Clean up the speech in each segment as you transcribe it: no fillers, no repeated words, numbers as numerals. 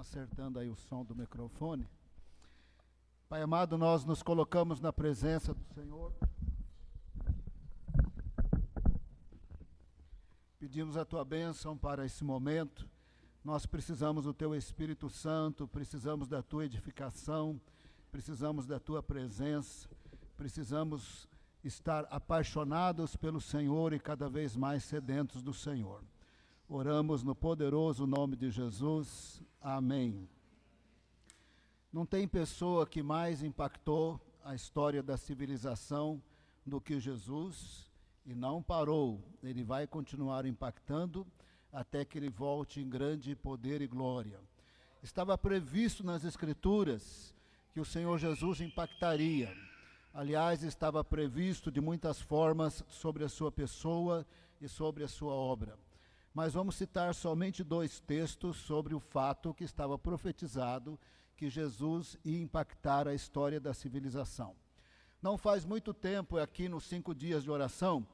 Acertando aí o som do microfone. Pai amado, nós nos colocamos na presença do Senhor. Pedimos a tua bênção para esse momento. Nós precisamos do teu Espírito Santo, precisamos da tua edificação, precisamos da tua presença, precisamos estar apaixonados pelo Senhor e cada vez mais sedentos do Senhor. Oramos no poderoso nome de Jesus. Amém. Não tem pessoa que mais impactou a história da civilização do que Jesus, e não parou. Ele vai continuar impactando até que ele volte em grande poder e glória. Estava previsto nas Escrituras que o Senhor Jesus impactaria. Aliás, estava previsto de muitas formas sobre a sua pessoa e sobre a sua obra. Mas vamos citar somente 2 textos sobre o fato que estava profetizado, que Jesus ia impactar a história da civilização. Não faz muito tempo, aqui nos 5 dias de oração,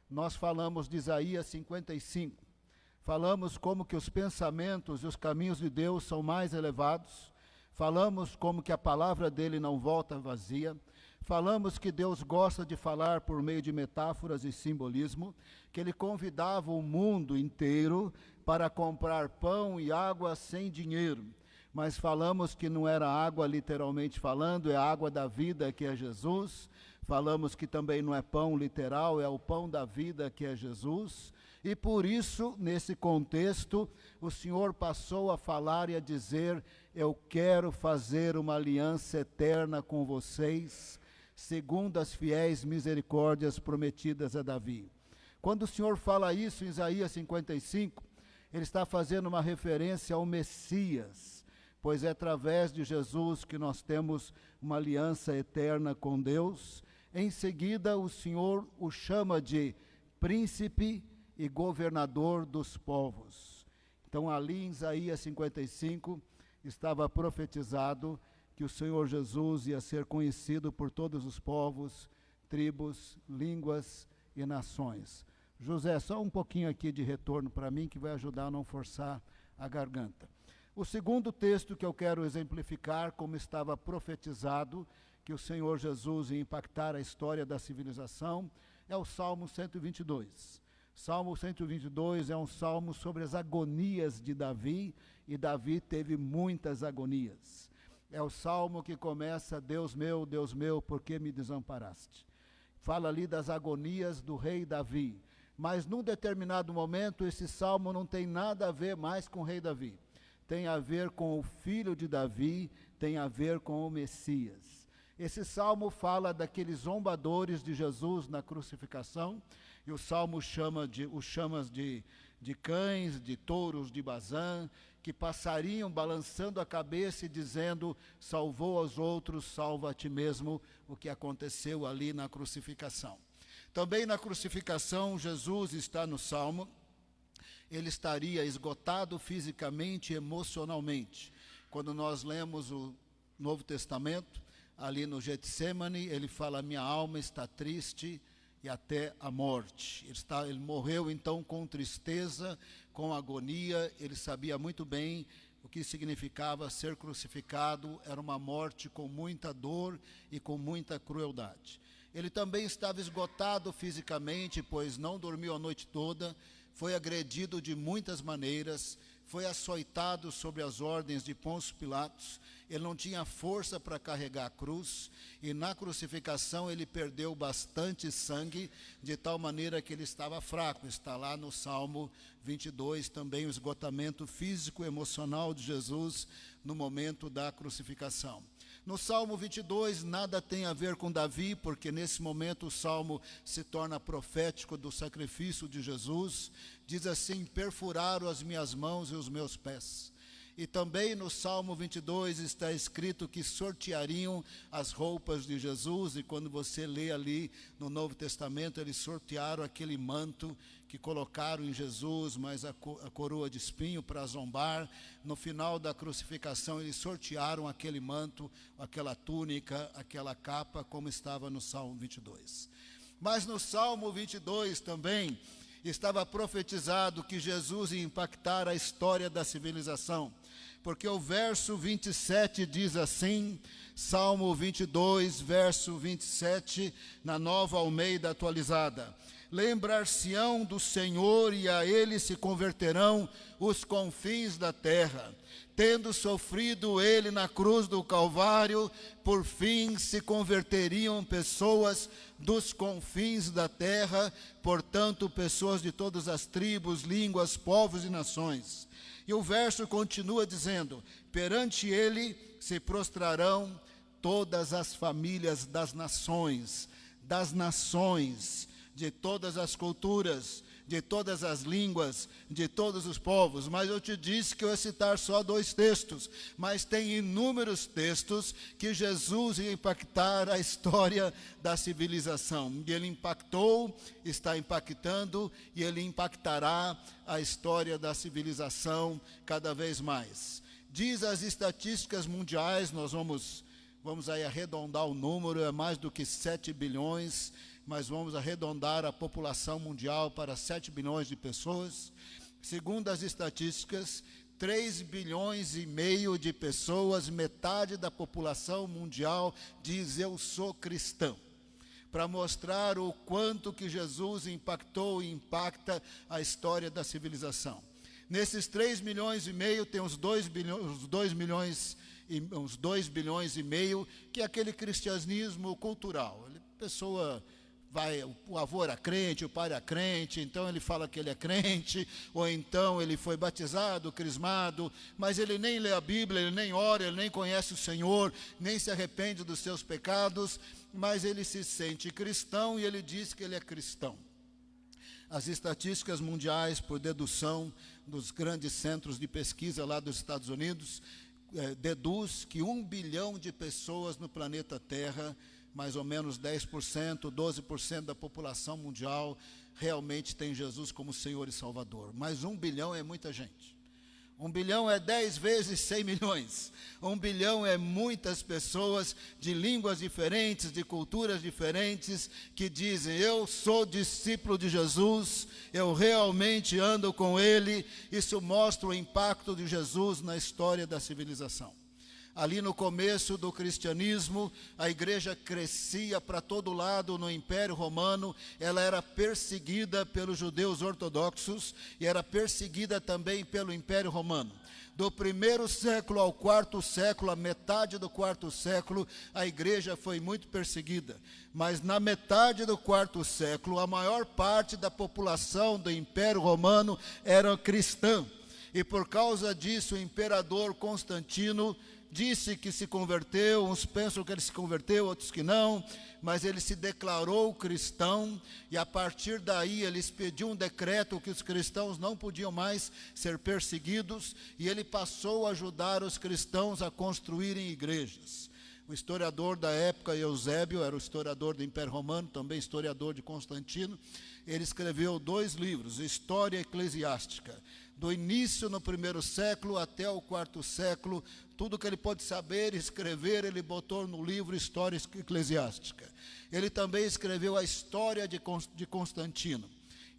nós falamos de Isaías 55. Falamos como que os pensamentos e os caminhos de Deus são mais elevados. Falamos como que a palavra dele não volta vazia. Falamos que Deus gosta de falar por meio de metáforas e simbolismo, que ele convidava o mundo inteiro para comprar pão e água sem dinheiro. Mas falamos que não era água literalmente falando, é a água da vida que é Jesus. Falamos que também não é pão literal, é o pão da vida que é Jesus. E por isso, nesse contexto, o Senhor passou a falar e a dizer: eu quero fazer uma aliança eterna com vocês, segundo as fiéis misericórdias prometidas a Davi. Quando o Senhor fala isso em Isaías 55, ele está fazendo uma referência ao Messias, pois é através de Jesus que nós temos uma aliança eterna com Deus. Em seguida, o Senhor o chama de príncipe e governador dos povos. Então, ali em Isaías 55, estava profetizado que o Senhor Jesus ia ser conhecido por todos os povos, tribos, línguas e nações. José, só um pouquinho aqui de retorno para mim, que vai ajudar a não forçar a garganta. O segundo texto que eu quero exemplificar como estava profetizado que o Senhor Jesus ia impactar a história da civilização é o Salmo 122. Salmo 122 é um salmo sobre as agonias de Davi, e Davi teve muitas agonias. É o salmo que começa: Deus meu, por que me desamparaste? Fala ali das agonias do rei Davi. Mas num determinado momento, esse salmo não tem nada a ver mais com o rei Davi. Tem a ver com o filho de Davi, tem a ver com o Messias. Esse salmo fala daqueles zombadores de Jesus na crucificação, e o salmo os chama de cães, de touros de Bazã, que passariam balançando a cabeça e dizendo: salvou aos outros, salva a ti mesmo, o que aconteceu ali na crucificação. Também na crucificação, Jesus está no salmo, ele estaria esgotado fisicamente e emocionalmente. Quando nós lemos o Novo Testamento, ali no Getsêmani, ele fala: minha alma está triste e até a morte. Ele morreu então com tristeza, com agonia. Ele sabia muito bem o que significava ser crucificado. Era uma morte com muita dor e com muita crueldade. Ele também estava esgotado fisicamente, pois não dormiu a noite toda, foi agredido de muitas maneiras, foi açoitado sob as ordens de Pôncio Pilatos. Ele não tinha força para carregar a cruz, e na crucificação ele perdeu bastante sangue, de tal maneira que ele estava fraco. Está lá no Salmo 22 também o esgotamento físico e emocional de Jesus no momento da crucificação. No Salmo 22, nada tem a ver com Davi, porque nesse momento o Salmo se torna profético do sacrifício de Jesus. Diz assim: perfuraram as minhas mãos e os meus pés. E também no Salmo 22 está escrito que sorteariam as roupas de Jesus, e quando você lê ali no Novo Testamento, eles sortearam aquele manto que colocaram em Jesus, mas a coroa de espinho para zombar. No final da crucificação, eles sortearam aquele manto, aquela túnica, aquela capa, como estava no Salmo 22. Mas no Salmo 22 também estava profetizado que Jesus ia impactar a história da civilização, porque o verso 27 diz assim, Salmo 22, verso 27, na Nova Almeida atualizada: lembrar-se-ão do Senhor e a ele se converterão os confins da terra. Tendo sofrido ele na cruz do Calvário, por fim se converteriam pessoas dos confins da terra, portanto pessoas de todas as tribos, línguas, povos e nações. E o verso continua dizendo: perante ele se prostrarão todas as famílias das nações, de todas as culturas, de todas as línguas, de todos os povos. Mas eu te disse que eu ia citar só 2 textos, mas tem inúmeros textos que Jesus ia impactar a história da civilização. E ele impactou, está impactando, e ele impactará a história da civilização cada vez mais. Diz as estatísticas mundiais, nós vamos aí arredondar o número, é mais do que 7 bilhões, mas vamos arredondar a população mundial para 7 bilhões de pessoas. Segundo as estatísticas, 3 bilhões e meio de pessoas, metade da população mundial, diz: eu sou cristão. Para mostrar o quanto que Jesus impactou e impacta a história da civilização. Nesses 3 milhões e meio, tem uns 2 bilhões e meio, que é aquele cristianismo cultural. A pessoa o avô era crente, o pai era crente, então ele fala que ele é crente, ou então ele foi batizado, crismado, mas ele nem lê a Bíblia, ele nem ora, ele nem conhece o Senhor, nem se arrepende dos seus pecados, mas ele se sente cristão e ele diz que ele é cristão. As estatísticas mundiais, por dedução dos grandes centros de pesquisa lá dos Estados Unidos, deduz que 1 bilhão de pessoas no planeta Terra, mais ou menos 10%, 12% da população mundial, realmente tem Jesus como Senhor e Salvador. Mas 1 bilhão é muita gente. 1 bilhão é 10 vezes 100 milhões. 1 bilhão é muitas pessoas de línguas diferentes, de culturas diferentes, que dizem: eu sou discípulo de Jesus, eu realmente ando com Ele. Isso mostra o impacto de Jesus na história da civilização. Ali no começo do cristianismo, a igreja crescia para todo lado no Império Romano, ela era perseguida pelos judeus ortodoxos e era perseguida também pelo Império Romano. Do 1º século ao 4º século, a metade do 4º século, a igreja foi muito perseguida. Mas na metade do 4º século, a maior parte da população do Império Romano era cristã. E por causa disso, o imperador Constantino disse que se converteu, uns pensam que ele se converteu, outros que não, mas ele se declarou cristão, e a partir daí ele expediu um decreto que os cristãos não podiam mais ser perseguidos, e ele passou a ajudar os cristãos a construírem igrejas. O historiador da época, Eusébio, era o historiador do Império Romano, também historiador de Constantino. Ele escreveu 2 livros, História Eclesiástica. Do início no 1º século até o 4º século, tudo que ele pôde saber e escrever, ele botou no livro História Eclesiástica. Ele também escreveu a História de Constantino.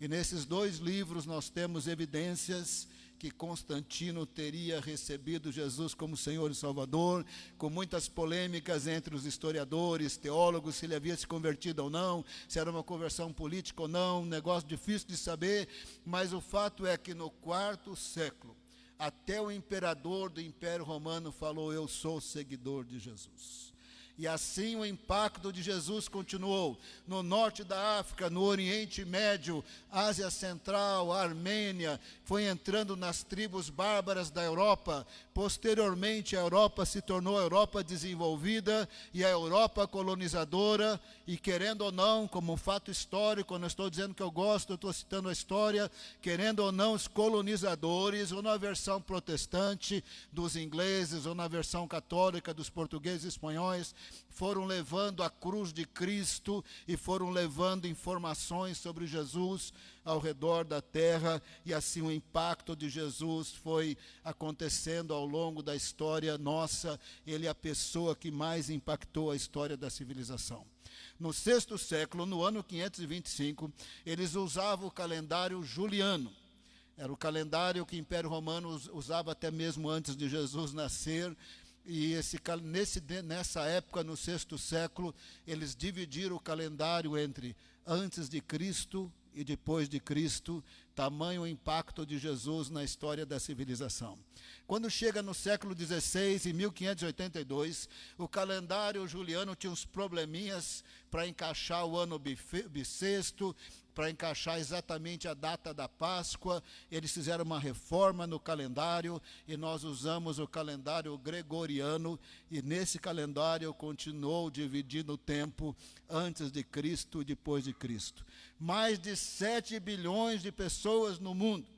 E nesses 2 livros nós temos evidências que Constantino teria recebido Jesus como Senhor e Salvador, com muitas polêmicas entre os historiadores, teólogos, se ele havia se convertido ou não, se era uma conversão política ou não, um negócio difícil de saber, mas o fato é que no 4º século, até o imperador do Império Romano falou: eu sou seguidor de Jesus. E assim o impacto de Jesus continuou no norte da África, no Oriente Médio, Ásia Central, Armênia, foi entrando nas tribos bárbaras da Europa. Posteriormente, a Europa se tornou a Europa desenvolvida e a Europa colonizadora, e querendo ou não, como um fato histórico, eu não estou dizendo que eu gosto, eu estou citando a história, querendo ou não, os colonizadores, ou na versão protestante dos ingleses, ou na versão católica dos portugueses e espanhóis, foram levando a cruz de Cristo e foram levando informações sobre Jesus ao redor da terra, e assim o impacto de Jesus foi acontecendo ao longo da história nossa. Ele é a pessoa que mais impactou a história da civilização. No 6º século, no ano 525, eles usavam o calendário juliano. Era o calendário que o Império Romano usava até mesmo antes de Jesus nascer. E nessa época, no 6º século, eles dividiram o calendário entre antes de Cristo e depois de Cristo, tamanho o impacto de Jesus na história da civilização. Quando chega no século XVI, em 1582, o calendário juliano tinha uns probleminhas para encaixar o ano bissexto, para encaixar exatamente a data da Páscoa. Eles fizeram uma reforma no calendário e nós usamos o calendário gregoriano, e nesse calendário continuou dividindo o tempo antes de Cristo e depois de Cristo. Mais de 7 bilhões de pessoas no mundo.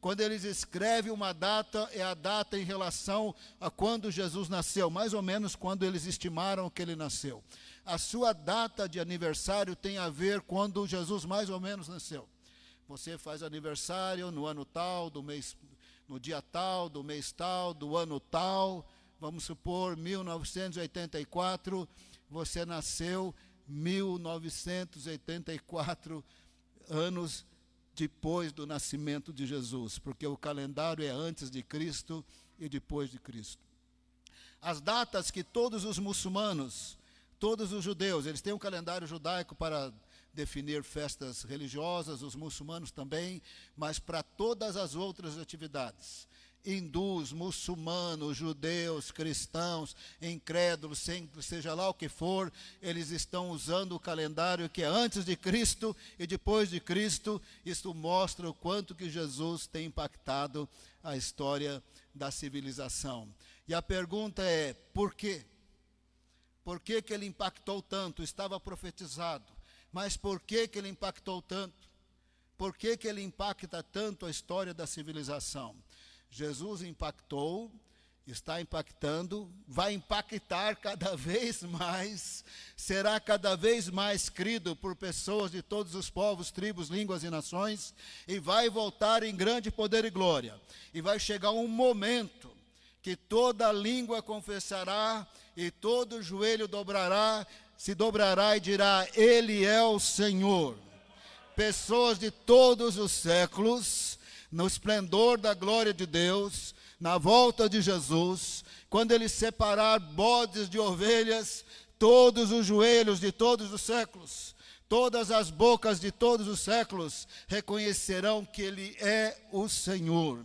Quando eles escrevem uma data, é a data em relação a quando Jesus nasceu, mais ou menos quando eles estimaram que ele nasceu. A sua data de aniversário tem a ver quando Jesus mais ou menos nasceu. Você faz aniversário no ano tal, no dia tal, do mês tal, do ano tal. Vamos supor, 1984, você nasceu 1984 anos depois do nascimento de Jesus, porque o calendário é antes de Cristo e depois de Cristo. As datas que todos os muçulmanos, todos os judeus, eles têm um calendário judaico para definir festas religiosas, os muçulmanos também, mas para todas as outras atividades, hindus, muçulmanos, judeus, cristãos, incrédulos, seja lá o que for, eles estão usando o calendário que é antes de Cristo e depois de Cristo. Isso mostra o quanto que Jesus tem impactado a história da civilização. E a pergunta é, por quê? Por que que ele impactou tanto? Estava profetizado, mas por que que ele impactou tanto? Por que que ele impacta tanto a história da civilização? Jesus impactou, está impactando, vai impactar cada vez mais, será cada vez mais crido por pessoas de todos os povos, tribos, línguas e nações, e vai voltar em grande poder e glória. E vai chegar um momento que toda língua confessará e todo joelho se dobrará e dirá: Ele é o Senhor. Pessoas de todos os séculos, no esplendor da glória de Deus, na volta de Jesus, quando ele separar bodes de ovelhas, todos os joelhos de todos os séculos, todas as bocas de todos os séculos reconhecerão que ele é o Senhor.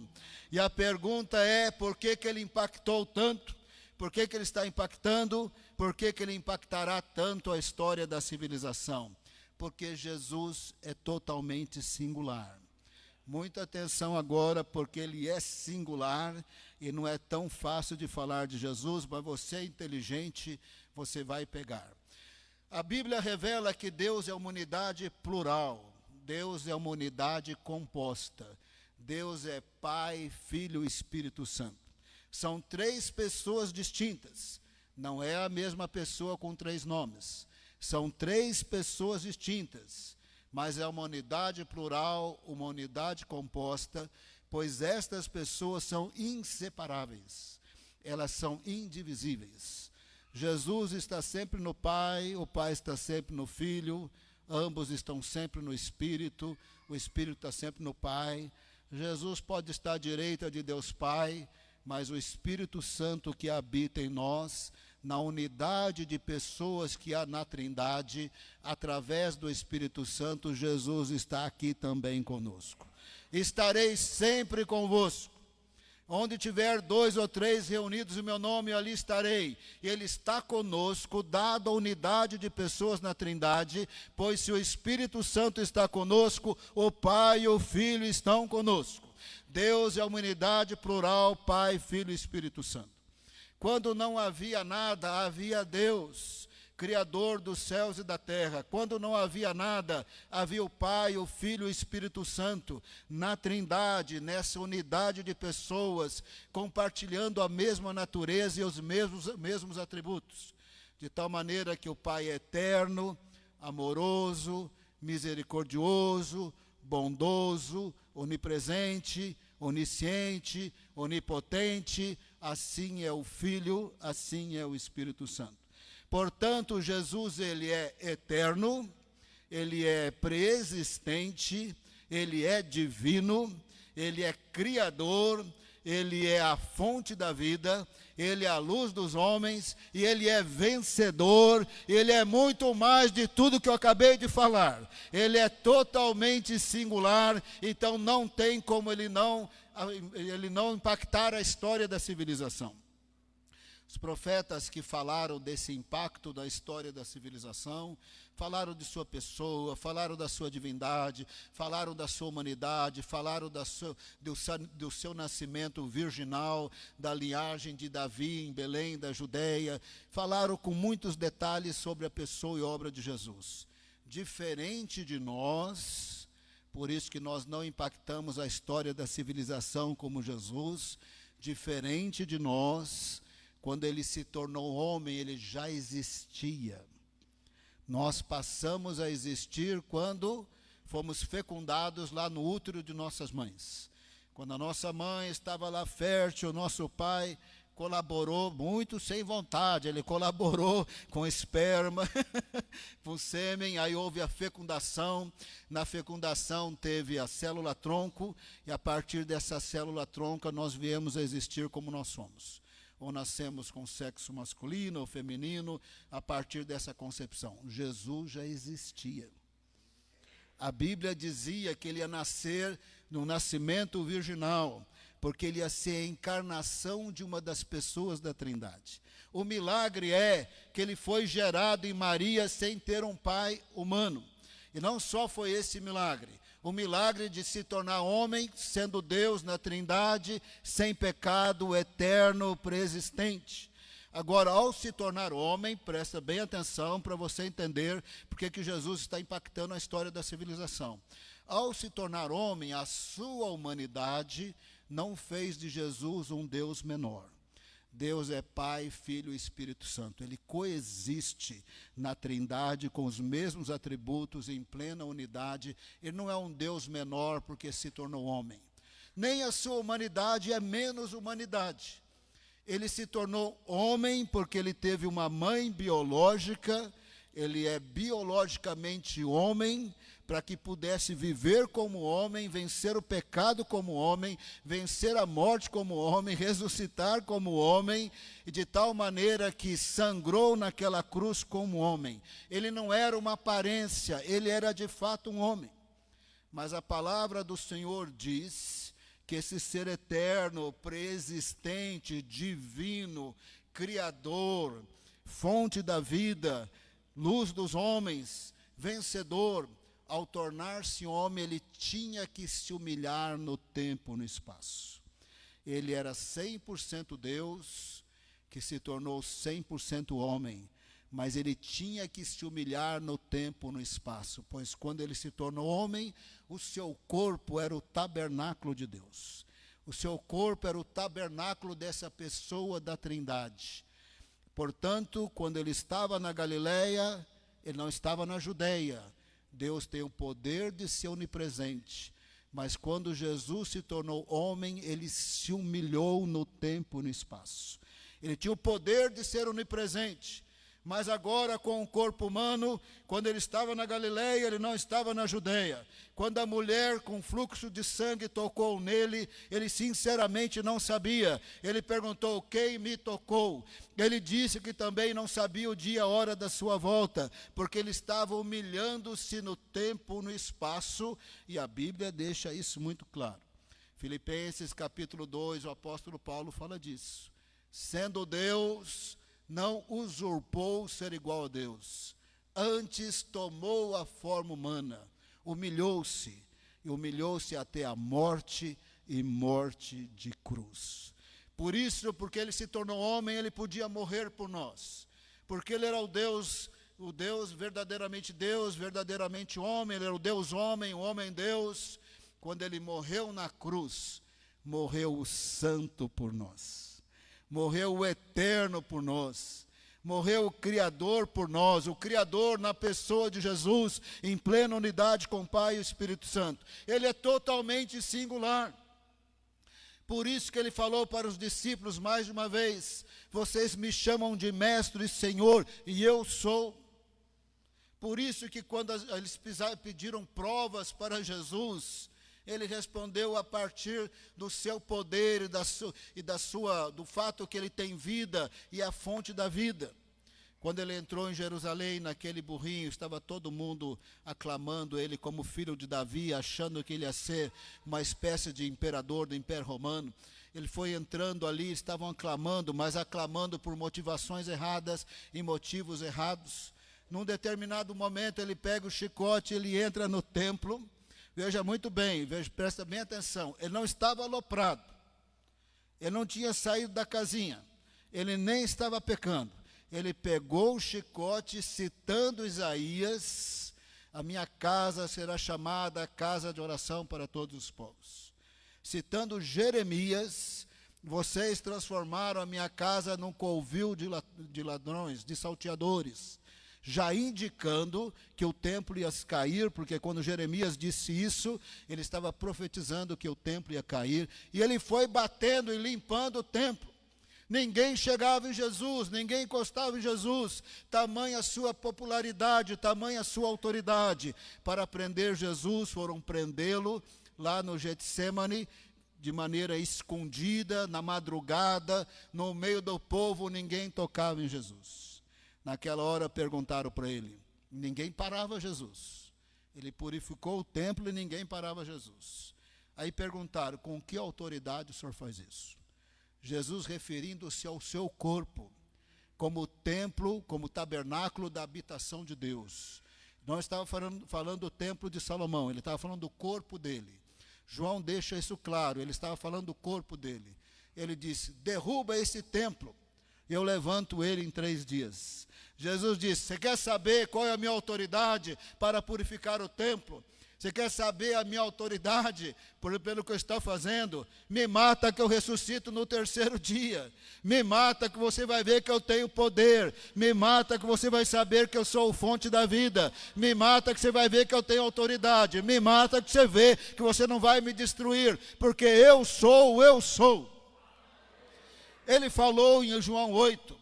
E a pergunta é, por que que ele impactou tanto? Por que que ele está impactando? Por que que ele impactará tanto a história da civilização? Porque Jesus é totalmente singular. Muita atenção agora, porque ele é singular e não é tão fácil de falar de Jesus, mas você é inteligente, você vai pegar. A Bíblia revela que Deus é uma unidade plural, Deus é uma unidade composta. Deus é Pai, Filho e Espírito Santo. São 3 pessoas distintas, não é a mesma pessoa com 3 nomes. São 3 pessoas distintas, mas é uma unidade plural, uma unidade composta, pois estas pessoas são inseparáveis, elas são indivisíveis. Jesus está sempre no Pai, o Pai está sempre no Filho, ambos estão sempre no Espírito, o Espírito está sempre no Pai. Jesus pode estar à direita de Deus Pai, mas o Espírito Santo que habita em nós, na unidade de pessoas que há na Trindade, através do Espírito Santo, Jesus está aqui também conosco. Estarei sempre convosco. Onde tiver 2 ou 3 reunidos em meu nome, ali estarei. Ele está conosco, dado a unidade de pessoas na Trindade, pois se o Espírito Santo está conosco, o Pai e o Filho estão conosco. Deus é uma unidade plural, Pai, Filho e Espírito Santo. Quando não havia nada, havia Deus, Criador dos céus e da terra. Quando não havia nada, havia o Pai, o Filho e o Espírito Santo, na Trindade, nessa unidade de pessoas, compartilhando a mesma natureza e os mesmos atributos. De tal maneira que o Pai é eterno, amoroso, misericordioso, bondoso, onipresente, onisciente, onipotente, assim é o Filho, assim é o Espírito Santo. Portanto, Jesus, ele é eterno, ele é preexistente, ele é divino, Ele é Criador, Ele é a fonte da vida, Ele é a luz dos homens, e Ele é vencedor, Ele é muito mais de tudo que eu acabei de falar. Ele é totalmente singular, então não tem como ele não impactar a história da civilização. Os profetas que falaram desse impacto da história da civilização, falaram de sua pessoa, falaram da sua divindade, falaram da sua humanidade, falaram do seu nascimento virginal, da linhagem de Davi em Belém, da Judeia, falaram com muitos detalhes sobre a pessoa e obra de Jesus. Diferente de nós, por isso que nós não impactamos a história da civilização como Jesus, diferente de nós, quando ele se tornou homem, ele já existia. Nós passamos a existir quando fomos fecundados lá no útero de nossas mães. Quando a nossa mãe estava lá fértil, o nosso pai colaborou muito sem vontade, ele colaborou com esperma, com sêmen, aí houve a fecundação, na fecundação teve a célula-tronco, e a partir dessa célula-tronca nós viemos a existir como nós somos. Ou nascemos com sexo masculino ou feminino, a partir dessa concepção. Jesus já existia. A Bíblia dizia que ele ia nascer no nascimento virginal, porque ele ia ser a encarnação de uma das pessoas da Trindade. O milagre é que ele foi gerado em Maria sem ter um pai humano. E não só foi esse milagre, o milagre de se tornar homem, sendo Deus na Trindade, sem pecado, eterno, preexistente. Agora, ao se tornar homem, presta bem atenção para você entender porque que Jesus está impactando a história da civilização. Ao se tornar homem, a sua humanidade não fez de Jesus um Deus menor. Deus é Pai, Filho e Espírito Santo. Ele coexiste na Trindade com os mesmos atributos em plena unidade. Ele não é um Deus menor porque se tornou homem. Nem a sua humanidade é menos humanidade. Ele se tornou homem porque ele teve uma mãe biológica. Ele é biologicamente homem, para que pudesse viver como homem, vencer o pecado como homem, vencer a morte como homem, ressuscitar como homem, e de tal maneira que sangrou naquela cruz como homem. Ele não era uma aparência, ele era de fato um homem. Mas a palavra do Senhor diz que esse ser eterno, preexistente, divino, criador, fonte da vida, luz dos homens, vencedor, ao tornar-se homem, ele tinha que se humilhar no tempo e no espaço. Ele era 100% Deus, que se tornou 100% homem, mas ele tinha que se humilhar no tempo e no espaço, pois quando ele se tornou homem, o seu corpo era o tabernáculo de Deus. O seu corpo era o tabernáculo dessa pessoa da Trindade. Portanto, quando ele estava na Galileia, ele não estava na Judeia. Deus tem o poder de ser onipresente, mas quando Jesus se tornou homem, ele se humilhou no tempo e no espaço. Ele tinha o poder de ser onipresente, mas agora com o corpo humano, quando ele estava na Galileia, ele não estava na Judeia. Quando a mulher com fluxo de sangue tocou nele, ele sinceramente não sabia. Ele perguntou: quem me tocou? Ele disse que também não sabia o dia e a hora da sua volta, porque ele estava humilhando-se no tempo, no espaço, e a Bíblia deixa isso muito claro. Filipenses capítulo 2, o apóstolo Paulo fala disso. Sendo Deus, não usurpou ser igual a Deus, antes tomou a forma humana, humilhou-se, e humilhou-se até a morte, e morte de cruz. Por isso, porque ele se tornou homem, ele podia morrer por nós, porque ele era o Deus verdadeiramente homem, ele era o Deus homem, o homem Deus. Quando ele morreu na cruz, morreu o santo por nós. Morreu o eterno por nós, morreu o Criador por nós, o Criador na pessoa de Jesus, em plena unidade com o Pai e o Espírito Santo. Ele é totalmente singular. Por isso que ele falou para os discípulos mais de uma vez: vocês me chamam de mestre e Senhor, e eu sou. Por isso que quando eles pediram provas para Jesus, Ele respondeu a partir do seu poder do fato que ele tem vida e a fonte da vida. Quando ele entrou em Jerusalém, naquele burrinho, estava todo mundo aclamando ele como filho de Davi, achando que ele ia ser uma espécie de imperador do Império Romano. Ele foi entrando ali, estavam aclamando, mas aclamando por motivações erradas e motivos errados. Num determinado momento, ele pega o chicote, ele entra no templo. Veja muito bem, presta bem atenção. Ele não estava aloprado, ele não tinha saído da casinha, ele nem estava pecando. Ele pegou o chicote, citando Isaías: a minha casa será chamada casa de oração para todos os povos. Citando Jeremias: vocês transformaram a minha casa num covil de ladrões, de salteadores. Já indicando que o templo ia cair, porque quando Jeremias disse isso, ele estava profetizando que o templo ia cair, e ele foi batendo e limpando o templo. Ninguém chegava em Jesus, ninguém encostava em Jesus, tamanha a sua popularidade, tamanha a sua autoridade. Para prender Jesus, foram prendê-lo lá no Getsemane, de maneira escondida, na madrugada, no meio do povo, ninguém tocava em Jesus. Naquela hora perguntaram para ele, ninguém parava Jesus. Ele purificou o templo e ninguém parava Jesus. Aí perguntaram, com que autoridade o senhor faz isso? Jesus, referindo-se ao seu corpo, como templo, como tabernáculo da habitação de Deus. Não estava falando do templo de Salomão, ele estava falando do corpo dele. João deixa isso claro, ele estava falando do corpo dele. Ele disse, derruba esse templo, eu levanto ele em 3 dias. Jesus disse, você quer saber qual é a minha autoridade para purificar o templo? Você quer saber a minha autoridade pelo que eu estou fazendo? Me mata que eu ressuscito no 3º dia. Me mata que você vai ver que eu tenho poder. Me mata que você vai saber que eu sou a fonte da vida. Me mata que você vai ver que eu tenho autoridade. Me mata que você vê que você não vai me destruir, porque eu sou. Ele falou em João 8,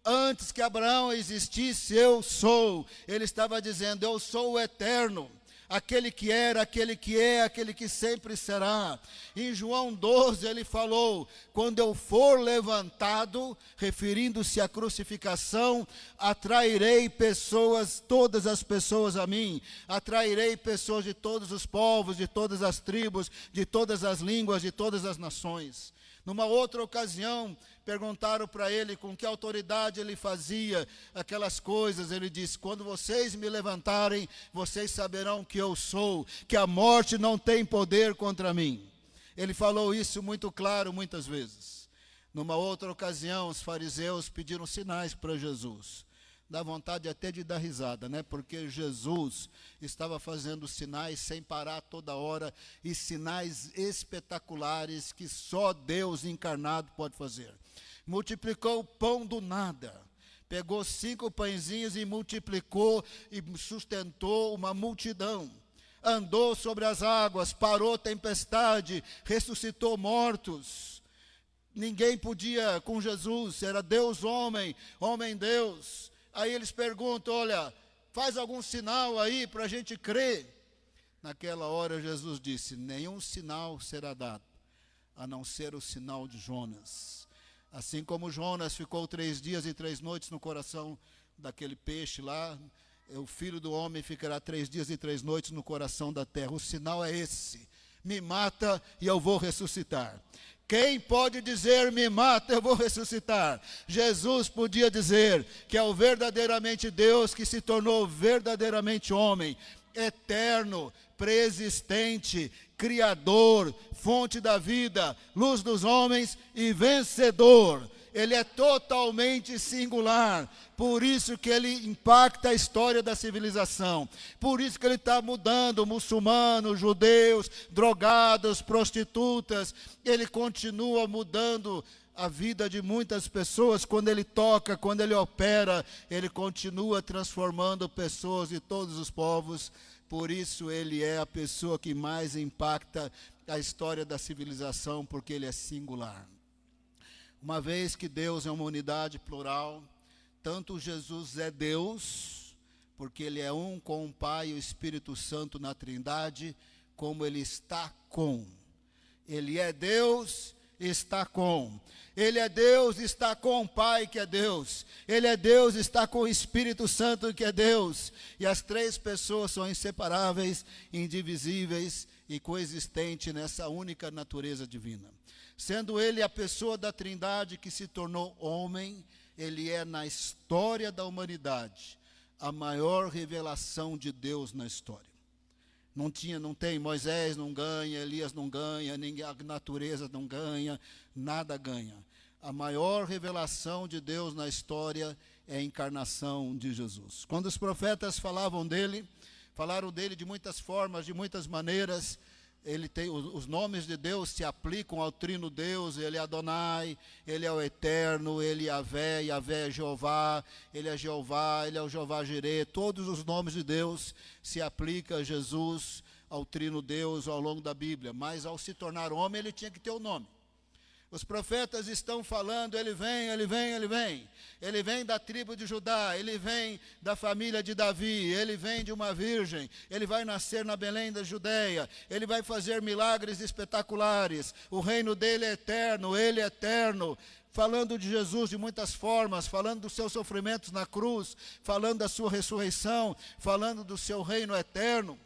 antes que Abraão existisse, eu sou. Ele estava dizendo, eu sou o eterno. Aquele que era, aquele que é, aquele que sempre será. Em João 12 ele falou, quando eu for levantado, referindo-se à crucificação, atrairei pessoas, todas as pessoas a mim, atrairei pessoas de todos os povos, de todas as tribos, de todas as línguas, de todas as nações. Numa outra ocasião, perguntaram para ele com que autoridade ele fazia aquelas coisas. Ele disse, quando vocês me levantarem, vocês saberão que eu sou, que a morte não tem poder contra mim. Ele falou isso muito claro muitas vezes. Numa outra ocasião, os fariseus pediram sinais para Jesus. Dá vontade até de dar risada, né? Porque Jesus estava fazendo sinais sem parar toda hora, e sinais espetaculares que só Deus encarnado pode fazer. Multiplicou o pão do nada, pegou 5 pãezinhos e multiplicou e sustentou uma multidão. Andou sobre as águas, parou tempestade, ressuscitou mortos. Ninguém podia com Jesus, era Deus homem, homem Deus. Aí eles perguntam, olha, faz algum sinal aí para a gente crer. Naquela hora Jesus disse, nenhum sinal será dado, a não ser o sinal de Jonas. Assim como Jonas ficou 3 dias e 3 noites no coração daquele peixe lá, o Filho do Homem ficará 3 dias e 3 noites no coração da terra. O sinal é esse, me mata e eu vou ressuscitar. Quem pode dizer, me mata, eu vou ressuscitar? Jesus podia dizer que é o verdadeiramente Deus que se tornou verdadeiramente homem, eterno, preexistente, criador, fonte da vida, luz dos homens e vencedor. Ele é totalmente singular, por isso que ele impacta a história da civilização, por isso que ele está mudando muçulmanos, judeus, drogados, prostitutas, ele continua mudando a vida de muitas pessoas. Quando ele toca, quando ele opera, ele continua transformando pessoas de todos os povos. Por isso ele é a pessoa que mais impacta a história da civilização, porque ele é singular. Uma vez que Deus é uma unidade plural, tanto Jesus é Deus, porque ele é um com o Pai e o Espírito Santo na Trindade, como ele está com. Ele é Deus, está com. Ele é Deus, está com o Pai, que é Deus. Ele é Deus, está com o Espírito Santo, que é Deus. E as três pessoas são inseparáveis, indivisíveis e coexistentes nessa única natureza divina. Sendo ele a pessoa da Trindade que se tornou homem, ele é na história da humanidade a maior revelação de Deus na história. Não tem, Moisés não ganha, Elias não ganha, a natureza não ganha, nada ganha. A maior revelação de Deus na história é a encarnação de Jesus. Quando os profetas falaram dele de muitas formas, de muitas maneiras. Os nomes de Deus se aplicam ao trino Deus. Ele é Adonai, ele é o Eterno, ele é Yahvé, Yahvé é Jeová, ele é o Jeová Jireh. Todos os nomes de Deus se aplicam a Jesus, ao trino Deus ao longo da Bíblia. Mas ao se tornar homem, ele tinha que ter o nome. Os profetas estão falando, ele vem. Ele vem da tribo de Judá, ele vem da família de Davi, ele vem de uma virgem, ele vai nascer na Belém da Judeia, ele vai fazer milagres espetaculares, o reino dele é eterno, ele é eterno. Falando de Jesus de muitas formas, falando dos seus sofrimentos na cruz, falando da sua ressurreição, falando do seu reino eterno,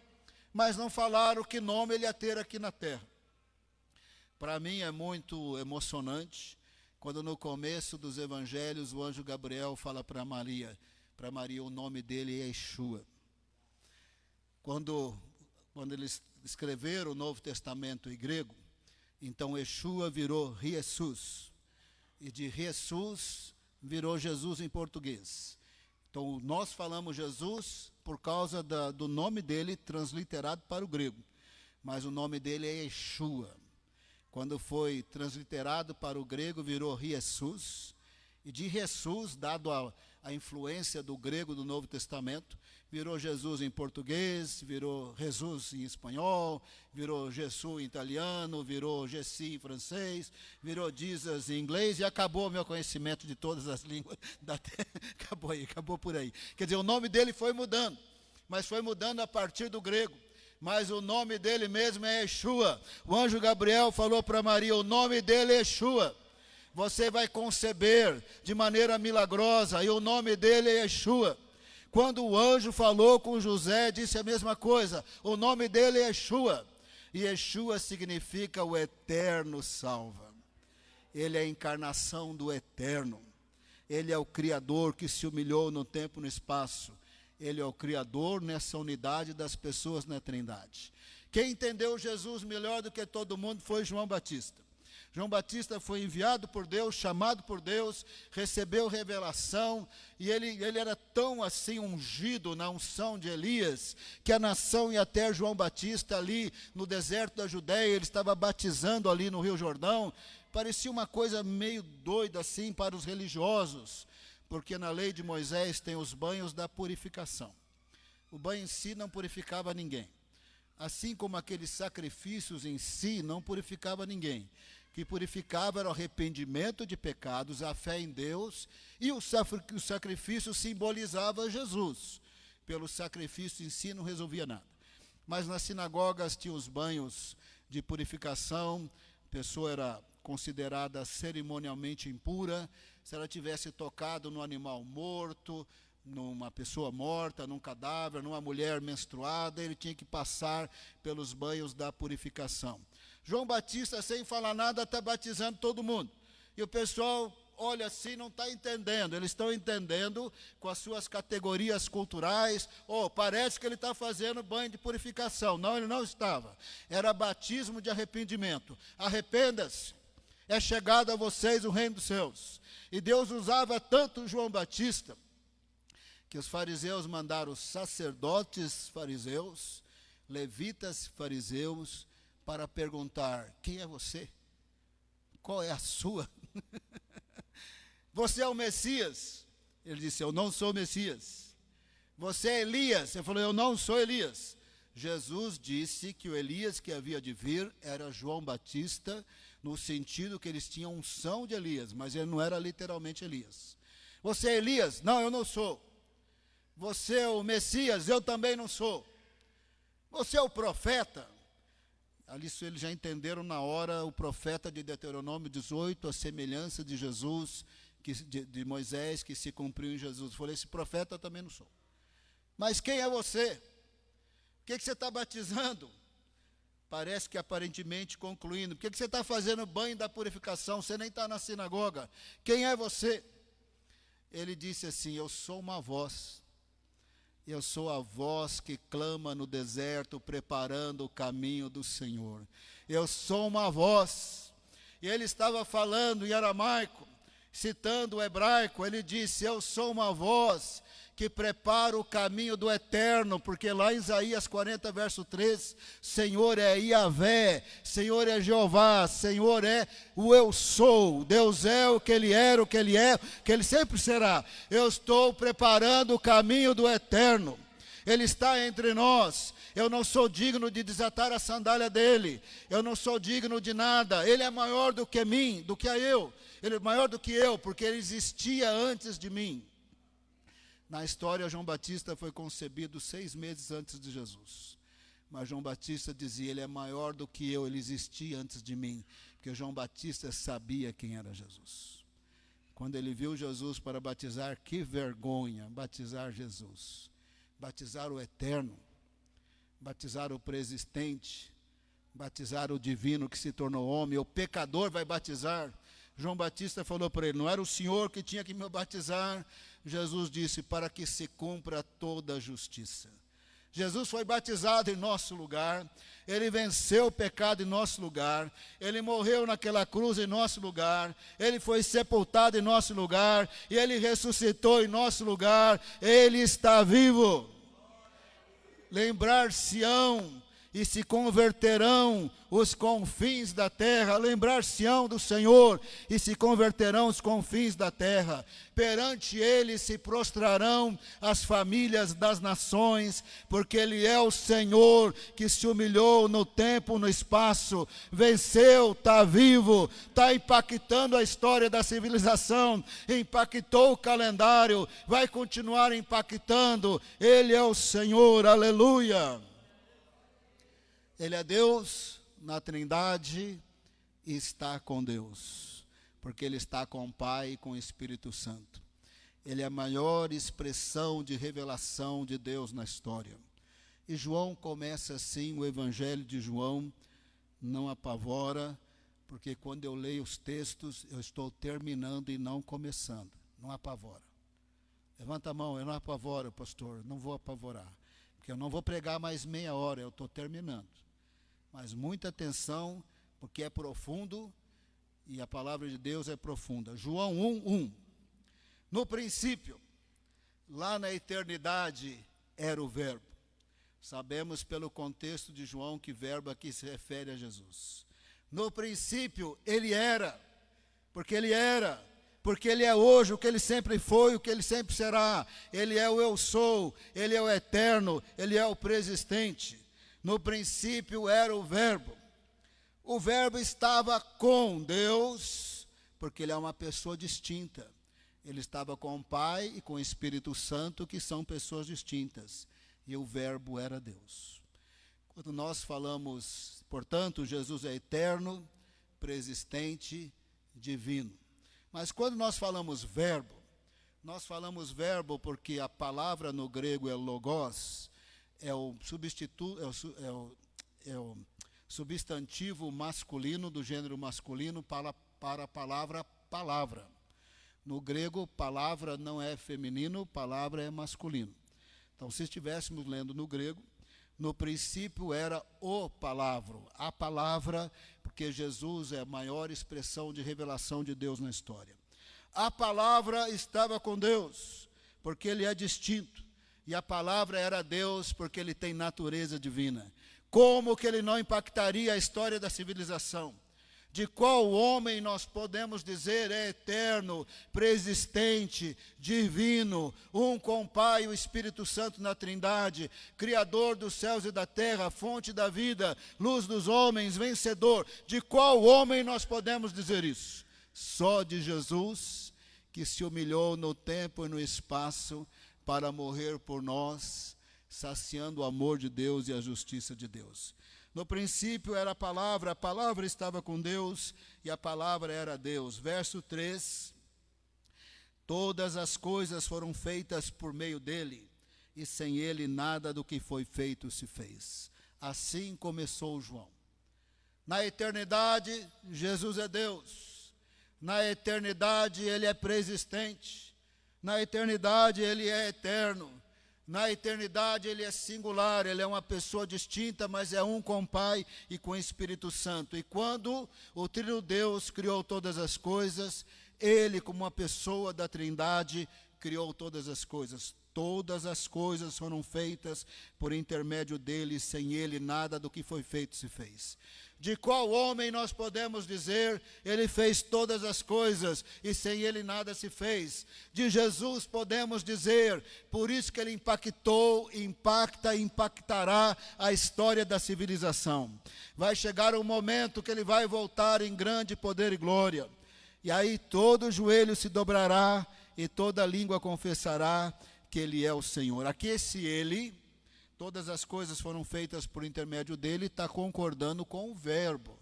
mas não falaram que nome ele ia ter aqui na terra. Para mim é muito emocionante quando no começo dos evangelhos o anjo Gabriel fala para Maria o nome dele é Yeshua. Quando eles escreveram o Novo Testamento em grego, então Yeshua virou Jesus, e de Jesus virou Jesus em português. Então nós falamos Jesus por causa do nome dele transliterado para o grego, mas o nome dele é Yeshua. Quando foi transliterado para o grego, virou Jesus. E de Jesus, dado a influência do grego do Novo Testamento, virou Jesus em português, virou Jesus em espanhol, virou Jesus em italiano, virou Jessi em francês, virou Jesus em inglês, e acabou o meu conhecimento de todas as línguas da terra. Acabou por aí. Quer dizer, o nome dele foi mudando, mas foi mudando a partir do grego. Mas o nome dele mesmo é Yeshua. O anjo Gabriel falou para Maria, o nome dele é Yeshua. Você vai conceber de maneira milagrosa, e o nome dele é Yeshua. Quando o anjo falou com José, disse a mesma coisa, o nome dele é Yeshua. E Yeshua significa o eterno salva. Ele é a encarnação do eterno. Ele é o Criador que se humilhou no tempo e no espaço. Ele é o Criador nessa unidade das pessoas na Trindade. Quem entendeu Jesus melhor do que todo mundo foi João Batista. João Batista foi enviado por Deus, chamado por Deus, recebeu revelação, e ele era tão assim ungido na unção de Elias, que a nação ia até João Batista ali no deserto da Judéia. Ele estava batizando ali no Rio Jordão. Parecia uma coisa meio doida assim para os religiosos, porque na lei de Moisés tem os banhos da purificação. O banho em si não purificava ninguém, assim como aqueles sacrifícios em si não purificava ninguém. O que purificava era o arrependimento de pecados, a fé em Deus, e o sacrifício simbolizava Jesus. Pelo sacrifício em si não resolvia nada. Mas nas sinagogas tinha os banhos de purificação, a pessoa era considerada cerimonialmente impura, se ela tivesse tocado no animal morto, numa pessoa morta, num cadáver, numa mulher menstruada, ele tinha que passar pelos banhos da purificação. João Batista, sem falar nada, está batizando todo mundo. E o pessoal olha assim, não está entendendo. Eles estão entendendo com as suas categorias culturais. Parece que ele está fazendo banho de purificação. Não, ele não estava. Era batismo de arrependimento. Arrependa-se. É chegado a vocês o reino dos céus. E Deus usava tanto João Batista, que os fariseus mandaram os sacerdotes fariseus, levitas fariseus, para perguntar, quem é você? Qual é a sua? Você é o Messias? Ele disse, eu não sou o Messias. Você é Elias? Ele falou, eu não sou Elias. Jesus disse que o Elias que havia de vir era João Batista, no sentido que eles tinham unção de Elias, mas ele não era literalmente Elias. Você é Elias? Não, eu não sou. Você é o Messias? Eu também não sou. Você é o profeta? Ali eles já entenderam na hora o profeta de Deuteronômio 18, a semelhança de Jesus, de Moisés, que se cumpriu em Jesus. Eu falei, esse profeta eu também não sou. Mas quem é você? O que você está batizando? Parece que aparentemente concluindo. Por que você está fazendo banho da purificação? Você nem está na sinagoga. Quem é você? Ele disse assim, eu sou uma voz. Eu sou a voz que clama no deserto, preparando o caminho do Senhor. Eu sou uma voz. E ele estava falando em aramaico, citando o hebraico, ele disse, eu sou uma voz que prepara o caminho do eterno, porque lá em Isaías 40, verso 3, Senhor é Iavé, Senhor é Jeová, Senhor é o eu sou, Deus é o que Ele era, o que Ele é, o que Ele sempre será. Eu estou preparando o caminho do eterno, Ele está entre nós. Eu não sou digno de desatar a sandália dEle, eu não sou digno de nada, Ele é maior do que mim, do que eu, Ele é maior do que eu, porque Ele existia antes de mim. Na história, João Batista foi concebido 6 meses antes de Jesus. Mas João Batista dizia, ele é maior do que eu, ele existia antes de mim. Porque João Batista sabia quem era Jesus. Quando ele viu Jesus para batizar, que vergonha, batizar Jesus. Batizar o eterno, batizar o preexistente, batizar o divino que se tornou homem, o pecador vai batizar. João Batista falou para ele, não era o Senhor que tinha que me batizar? Jesus disse, para que se cumpra toda a justiça. Jesus foi batizado em nosso lugar, Ele venceu o pecado em nosso lugar, Ele morreu naquela cruz em nosso lugar, Ele foi sepultado em nosso lugar, e Ele ressuscitou em nosso lugar, Ele está vivo. Lembrar-se-ão e se converterão os confins da terra, lembrar-se-ão do Senhor, e se converterão os confins da terra. Perante Ele se prostrarão as famílias das nações, porque Ele é o Senhor que se humilhou no tempo, no espaço, venceu, está vivo, está impactando a história da civilização, impactou o calendário, vai continuar impactando. Ele é o Senhor, aleluia. Ele é Deus na Trindade e está com Deus, porque Ele está com o Pai e com o Espírito Santo. Ele é a maior expressão de revelação de Deus na história. E João começa assim, o Evangelho de João não apavora, porque quando eu leio os textos, eu estou terminando e não começando, não apavora. Levanta a mão, eu não apavoro, pastor, não vou apavorar, porque eu não vou pregar mais meia hora, eu estou terminando. Mas muita atenção, porque é profundo, e a palavra de Deus é profunda. João 1:1. No princípio, lá na eternidade, era o verbo. Sabemos pelo contexto de João que verbo aqui se refere a Jesus. No princípio, Ele era, porque Ele era, porque Ele é hoje o que Ele sempre foi, o que Ele sempre será. Ele é o eu sou, Ele é o eterno, Ele é o preexistente. No princípio era o verbo estava com Deus, porque Ele é uma pessoa distinta. Ele estava com o Pai e com o Espírito Santo, que são pessoas distintas, e o verbo era Deus. Quando nós falamos, portanto, Jesus é eterno, preexistente, divino. Mas quando nós falamos verbo porque a palavra no grego é logos, é o substantivo masculino do gênero masculino para a palavra palavra. No grego, palavra não é feminino, palavra é masculino. Então, se estivéssemos lendo no grego, no princípio era o palavra, a palavra, porque Jesus é a maior expressão de revelação de Deus na história. A palavra estava com Deus, porque Ele é distinto. E a palavra era Deus, porque Ele tem natureza divina. Como que Ele não impactaria a história da civilização? De qual homem nós podemos dizer é eterno, preexistente, divino, um com o Pai e o Espírito Santo na Trindade, Criador dos céus e da terra, fonte da vida, luz dos homens, vencedor. De qual homem nós podemos dizer isso? Só de Jesus, que se humilhou no tempo e no espaço, para morrer por nós, saciando o amor de Deus e a justiça de Deus. No princípio era a palavra estava com Deus, e a palavra era Deus. Verso 3, todas as coisas foram feitas por meio dele, e sem ele nada do que foi feito se fez. Assim começou João. Na eternidade, Jesus é Deus. Na eternidade, ele é preexistente. Na eternidade, ele é eterno. Na eternidade ele é singular, ele é uma pessoa distinta, mas é um com o Pai e com o Espírito Santo. E quando o Trino Deus criou todas as coisas, ele, como uma pessoa da Trindade, criou todas as coisas. Todas as coisas foram feitas por intermédio dele, sem ele nada do que foi feito se fez. De qual homem nós podemos dizer, ele fez todas as coisas e sem ele nada se fez? De Jesus podemos dizer, por isso que ele impactou, impacta e impactará a história da civilização. Vai chegar um momento que ele vai voltar em grande poder e glória. E aí todo joelho se dobrará e toda língua confessará que ele é o Senhor. Aqui esse ele, todas as coisas foram feitas por intermédio dele, está concordando com o verbo,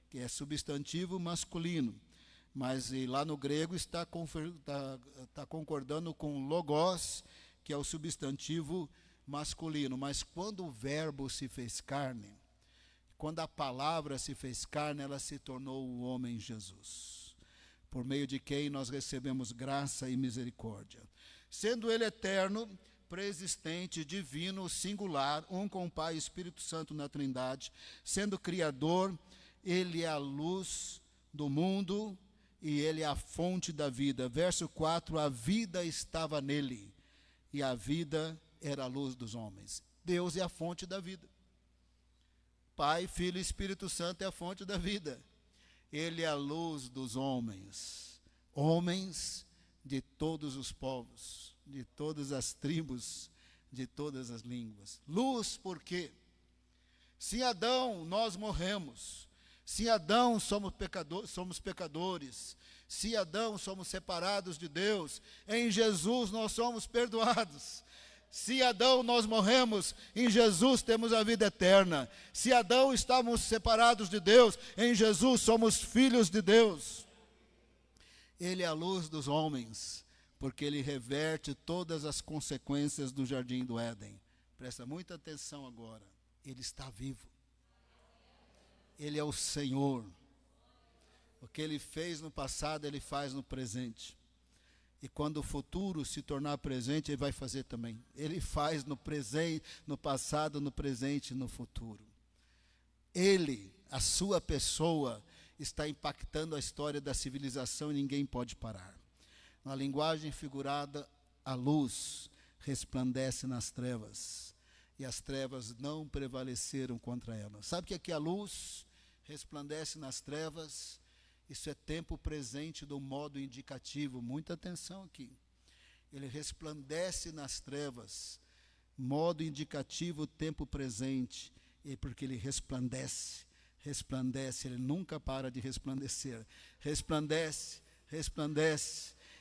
que é substantivo masculino. Mas lá no grego está concordando com logos, que é o substantivo masculino. Mas quando o verbo se fez carne, quando a palavra se fez carne, ela se tornou o homem Jesus, por meio de quem nós recebemos graça e misericórdia. Sendo ele eterno, preexistente, divino, singular, um com o Pai e Espírito Santo na Trindade, sendo Criador, ele é a luz do mundo e ele é a fonte da vida. Verso 4, a vida estava nele e a vida era a luz dos homens. Deus é a fonte da vida. Pai, Filho e Espírito Santo é a fonte da vida. Ele é a luz dos homens. Homens de todos os povos, de todas as tribos, de todas as línguas. Luz, por quê? Se Adão, nós morremos. Se Adão, somos pecadores. Se Adão, somos separados de Deus. Em Jesus, nós somos perdoados. Se Adão, nós morremos, em Jesus temos a vida eterna. Se Adão, estávamos separados de Deus, em Jesus somos filhos de Deus. Ele é a luz dos homens, porque ele reverte todas as consequências do jardim do Éden. Presta muita atenção agora. Ele está vivo. Ele é o Senhor. O que ele fez no passado, ele faz no presente. E quando o futuro se tornar presente, ele vai fazer também. Ele faz no presente, no passado, no presente e no futuro. Ele, a sua pessoa, está impactando a história da civilização e ninguém pode parar. Na linguagem figurada, a luz resplandece nas trevas, e as trevas não prevaleceram contra ela. Sabe o que é que a luz resplandece nas trevas? Isso é tempo presente do modo indicativo. Muita atenção aqui. Ele resplandece nas trevas, modo indicativo, tempo presente, e porque ele resplandece, ele nunca para de resplandecer. Resplandece.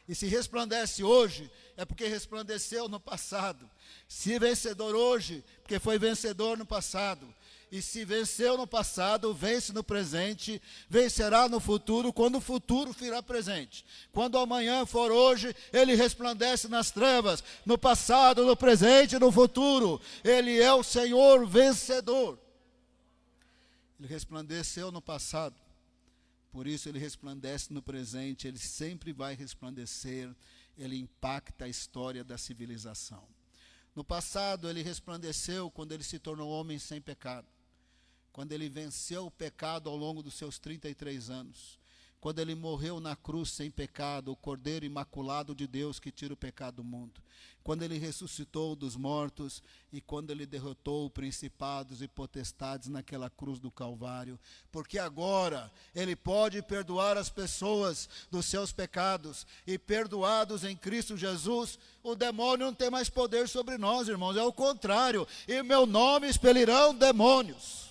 E se resplandece hoje, é porque resplandeceu no passado. Se vencedor hoje, porque foi vencedor no passado. E se venceu no passado, vence no presente, vencerá no futuro, quando o futuro virá presente. Quando amanhã for hoje, ele resplandece nas trevas, no passado, no presente e no futuro. Ele é o Senhor vencedor. Ele resplandeceu no passado, por isso ele resplandece no presente, ele sempre vai resplandecer, ele impacta a história da civilização. No passado ele resplandeceu quando ele se tornou homem sem pecado, quando ele venceu o pecado ao longo dos seus 33 anos, quando ele morreu na cruz sem pecado, o Cordeiro Imaculado de Deus que tira o pecado do mundo, quando ele ressuscitou dos mortos e quando ele derrotou principados e potestades naquela cruz do Calvário, porque agora ele pode perdoar as pessoas dos seus pecados, e perdoados em Cristo Jesus, o demônio não tem mais poder sobre nós, irmãos, é o contrário, e meu nome expelirão demônios.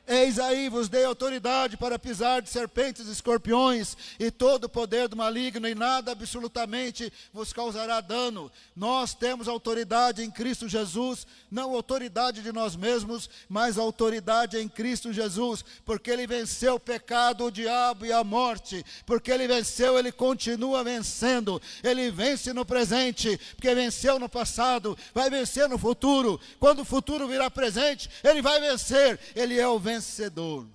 Eis aí, vos dei autoridade para pisar de serpentes e escorpiões e todo o poder do maligno, e nada absolutamente vos causará dano. Nós temos autoridade em Cristo Jesus, não autoridade de nós mesmos, mas autoridade em Cristo Jesus, porque Ele venceu o pecado, o diabo e a morte. Porque Ele venceu, Ele continua vencendo. Ele vence no presente, porque venceu no passado, vai vencer no futuro. Quando o futuro virá presente, Ele vai vencer. Ele é o vencedor.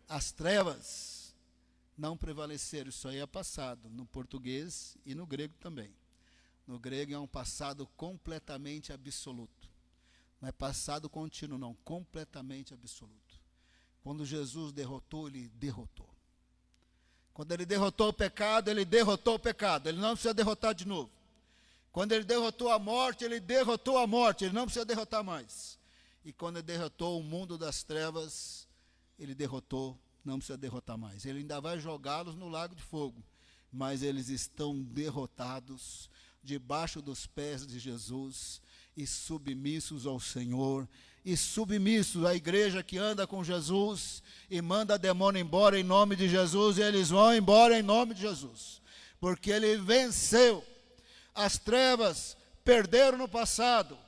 As trevas não prevaleceram. Isso aí é passado, no português e no grego também. No grego é um passado completamente absoluto. Não é passado contínuo, não, completamente absoluto. Quando Jesus derrotou, Ele derrotou. Quando Ele derrotou o pecado, Ele derrotou o pecado. Ele não precisa derrotar de novo. Quando Ele derrotou a morte, Ele derrotou a morte. Ele não precisa derrotar mais. E quando Ele derrotou o mundo das trevas, Ele derrotou, não precisa derrotar mais. Ele ainda vai jogá-los no lago de fogo, mas eles estão derrotados, debaixo dos pés de Jesus, e submissos ao Senhor, e submissos à igreja que anda com Jesus, e manda demônio embora em nome de Jesus, e eles vão embora em nome de Jesus, porque Ele venceu. As trevas perderam no passado,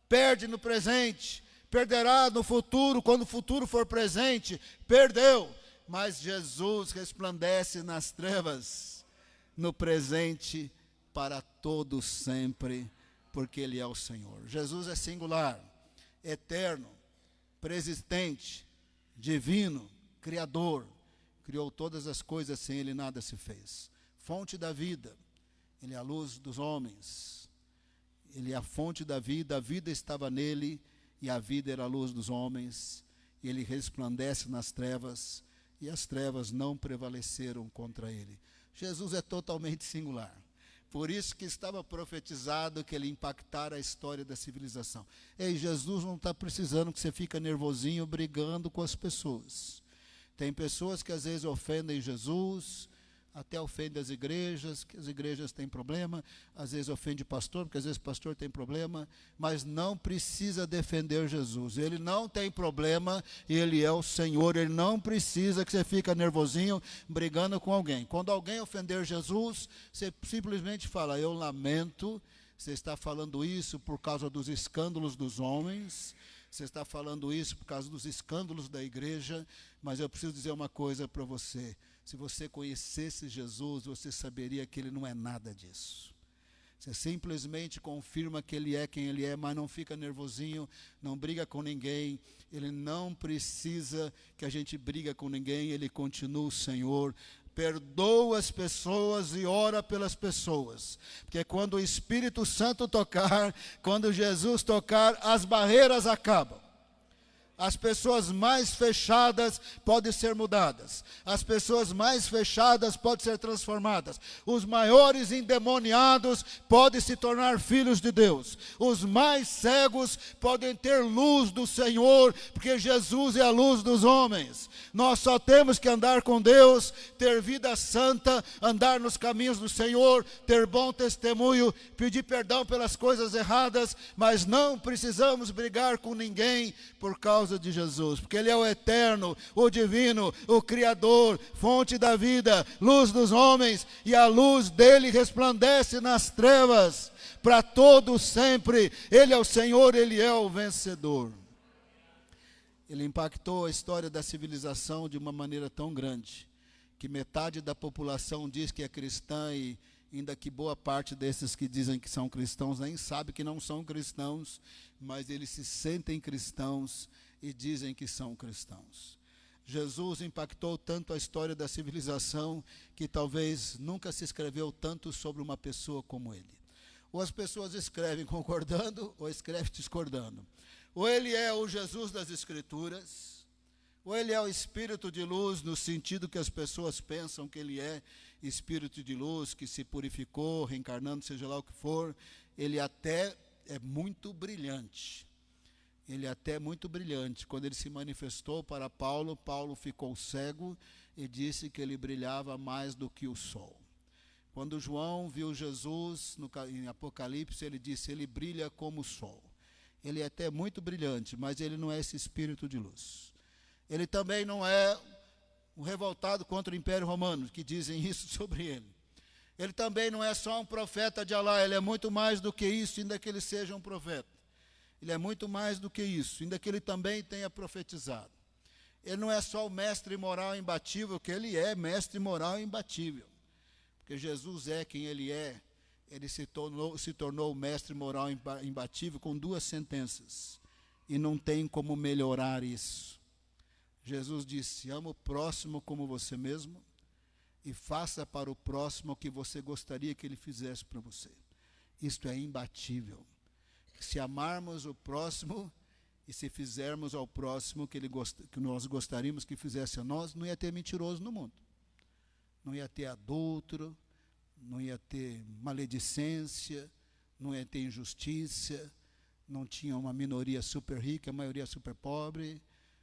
perde no presente, perderá no futuro. Quando o futuro for presente, perdeu. Mas Jesus resplandece nas trevas, no presente, para todos sempre, porque Ele é o Senhor. Jesus é singular, eterno, preexistente, divino, criador. Criou todas as coisas, sem Ele nada se fez. Fonte da vida, Ele é a luz dos homens. Ele é a fonte da vida, a vida estava nele, e a vida era a luz dos homens, e Ele resplandece nas trevas, e as trevas não prevaleceram contra Ele. Jesus é totalmente singular. Por isso que estava profetizado que Ele impactara a história da civilização. Ei, Jesus não está precisando que você fique nervosinho brigando com as pessoas. Tem pessoas que às vezes ofendem Jesus, até ofende as igrejas, que as igrejas têm problema, às vezes ofende pastor, porque às vezes pastor tem problema, mas não precisa defender Jesus. Ele não tem problema, Ele é o Senhor. Ele não precisa que você fique nervosinho brigando com alguém. Quando alguém ofender Jesus, você simplesmente fala: eu lamento, você está falando isso por causa dos escândalos dos homens, você está falando isso por causa dos escândalos da igreja, mas eu preciso dizer uma coisa para você. Se você conhecesse Jesus, você saberia que Ele não é nada disso. Você simplesmente confirma que Ele é quem Ele é, mas não fica nervosinho, não briga com ninguém. Ele não precisa que a gente briga com ninguém, Ele continua o Senhor. Perdoa as pessoas e ora pelas pessoas. Porque quando o Espírito Santo tocar, quando Jesus tocar, as barreiras acabam. As pessoas mais fechadas podem ser mudadas. As pessoas mais fechadas podem ser transformadas. Os maiores endemoniados podem se tornar filhos de Deus. Os mais cegos podem ter luz do Senhor, porque Jesus é a luz dos homens. Nós só temos que andar com Deus, ter vida santa, andar nos caminhos do Senhor, ter bom testemunho, pedir perdão pelas coisas erradas, mas não precisamos brigar com ninguém por causa de Jesus, porque Ele é o eterno, o divino, o Criador, fonte da vida, luz dos homens, e a luz dele resplandece nas trevas, para todos sempre. Ele é o Senhor, Ele é o vencedor. Ele impactou a história da civilização de uma maneira tão grande, que metade da população diz que é cristã, e ainda que boa parte desses que dizem que são cristãos nem sabe que não são cristãos, mas eles se sentem cristãos e dizem que são cristãos. Jesus impactou tanto a história da civilização que talvez nunca se escreveu tanto sobre uma pessoa como Ele. Ou as pessoas escrevem concordando, ou escrevem discordando. Ou Ele é o Jesus das Escrituras, ou Ele é o Espírito de luz, no sentido que as pessoas pensam que Ele é Espírito de luz, que se purificou, reencarnando, seja lá o que for. Ele até é muito brilhante. Ele é até muito brilhante. Quando Ele se manifestou para Paulo, Paulo ficou cego e disse que Ele brilhava mais do que o sol. Quando João viu Jesus em Apocalipse, ele disse: Ele brilha como o sol. Ele é até muito brilhante, mas ele não é esse espírito de luz. Ele também não é um revoltado contra o Império Romano, que dizem isso sobre ele. Ele também não é só um profeta de Alá, ele é muito mais do que isso, ainda que ele seja um profeta. Ele é muito mais do que isso, ainda que ele também tenha profetizado. Ele não é só o mestre moral imbatível, que ele é mestre moral imbatível. Porque Jesus é quem ele é. Ele se tornou o mestre moral imbatível com 2 sentenças. E não tem como melhorar isso. Jesus disse: ama o próximo como você mesmo e faça para o próximo o que você gostaria que ele fizesse para você. Isto é imbatível. Se amarmos o próximo e se fizermos ao próximo que nós gostaríamos que fizesse a nós, não ia ter mentiroso no mundo. Não ia ter adúltero, não ia ter maledicência, não ia ter injustiça, não tinha uma minoria super rica, a maioria super pobre.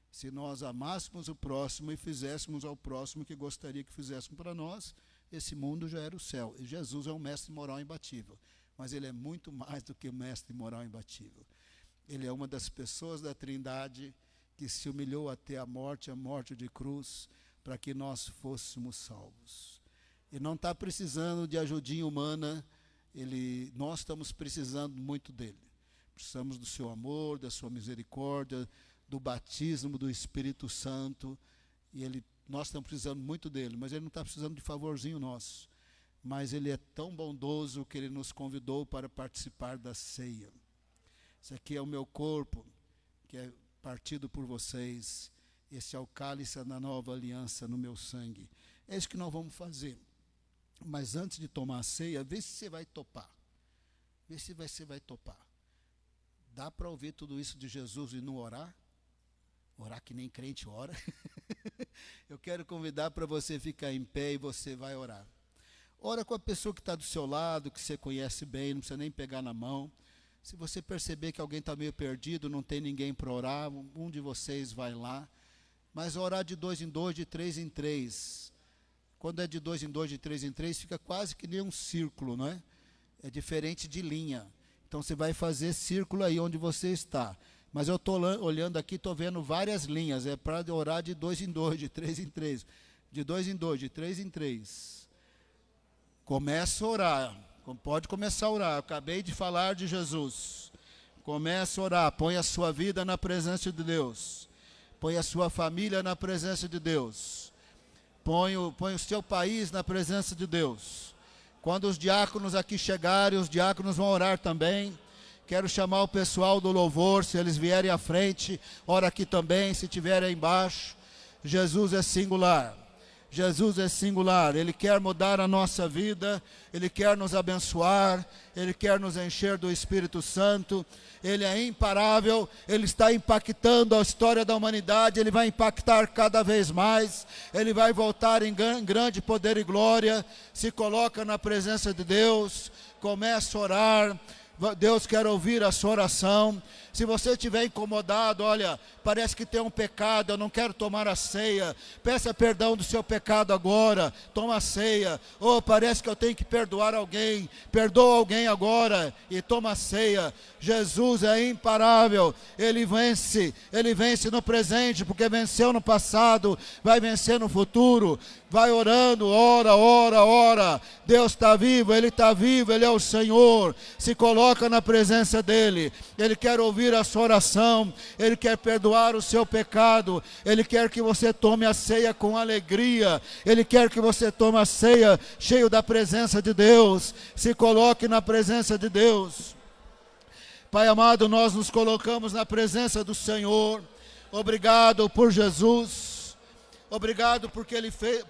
Se nós amássemos o próximo e fizéssemos ao próximo o que gostaria que fizéssemos para nós, esse mundo já era o céu. E Jesus é um mestre moral imbatível. Mas ele é muito mais do que mestre moral imbatível. Ele é uma das pessoas da Trindade que se humilhou até a morte de cruz, para que nós fôssemos salvos. Ele não está precisando de ajudinha humana, nós estamos precisando muito dele. Precisamos do seu amor, da sua misericórdia, do batismo do Espírito Santo. E nós estamos precisando muito dele, mas ele não está precisando de favorzinho nosso. Mas ele é tão bondoso que ele nos convidou para participar da ceia. Esse aqui é o meu corpo, que é partido por vocês. Esse é o cálice da nova aliança no meu sangue. É isso que nós vamos fazer. Mas antes de tomar a ceia, vê se você vai topar. Vê se você vai topar. Dá para ouvir tudo isso de Jesus e não orar? Orar que nem crente ora. Eu quero convidar para você ficar em pé e você vai orar. Ora com a pessoa que está do seu lado, que você conhece bem, não precisa nem pegar na mão. Se você perceber que alguém está meio perdido, não tem ninguém para orar, um de vocês vai lá. Mas orar de 2 em 2, de 3 em 3. Quando é de 2 em 2, de 3 em 3, fica quase que nem um círculo, não é? É diferente de linha. Então você vai fazer círculo aí onde você está. Mas eu estou olhando aqui, estou vendo várias linhas. É para orar de 2 em 2, de 3 em 3. De 2 em 2, de 3 em 3. Começa a orar. Pode começar a orar. Eu acabei de falar de Jesus. Começa a orar. Põe a sua vida na presença de Deus. Põe a sua família na presença de Deus. Põe o seu país na presença de Deus. Quando os diáconos aqui chegarem, os diáconos vão orar também. Quero chamar o pessoal do louvor, se eles vierem à frente, ora aqui também, se estiverem aí embaixo. Jesus é singular. Jesus é singular, Ele quer mudar a nossa vida, Ele quer nos abençoar, Ele quer nos encher do Espírito Santo, Ele é imparável, Ele está impactando a história da humanidade, Ele vai impactar cada vez mais, Ele vai voltar em grande poder e glória. Se coloca na presença de Deus, começa a orar. Deus quer ouvir a sua oração. Se você estiver incomodado, olha, parece que tem um pecado, eu não quero tomar a ceia, peça perdão do seu pecado agora, toma a ceia. Ou parece que eu tenho que perdoar alguém, perdoa alguém agora e toma a ceia. Jesus é imparável, Ele vence no presente, porque venceu no passado, vai vencer no futuro. Vai orando, ora. Deus está vivo, Ele é o Senhor. Se coloca na presença dEle. Ele quer ouvir a sua oração, Ele quer perdoar o seu pecado, Ele quer que você tome a ceia com alegria, Ele quer que você tome a ceia cheio da presença de Deus. Se coloque na presença de Deus. Pai amado, nós nos colocamos na presença do Senhor. Obrigado por Jesus. Obrigado porque Ele fez,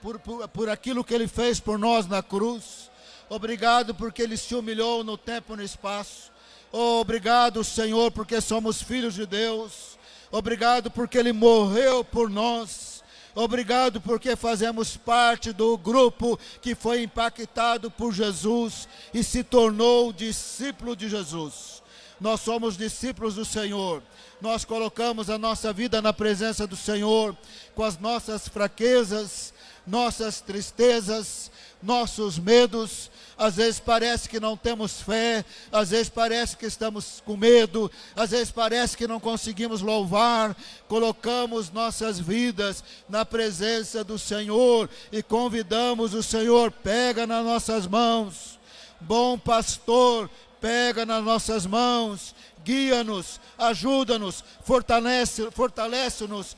por aquilo que Ele fez por nós na cruz. Obrigado porque Ele se humilhou no tempo e no espaço. Obrigado, Senhor, porque somos filhos de Deus. Obrigado porque Ele morreu por nós. Obrigado porque fazemos parte do grupo que foi impactado por Jesus e se tornou discípulo de Jesus. Nós somos discípulos do Senhor. Nós colocamos a nossa vida na presença do Senhor, com as nossas fraquezas, nossas tristezas, nossos medos, Às vezes parece que não temos fé, às vezes parece que estamos com medo, às vezes parece que não conseguimos louvar. Colocamos nossas vidas na presença do Senhor e convidamos o Senhor, pega nas nossas mãos. Bom pastor, pega nas nossas mãos, guia-nos, ajuda-nos, fortalece-nos,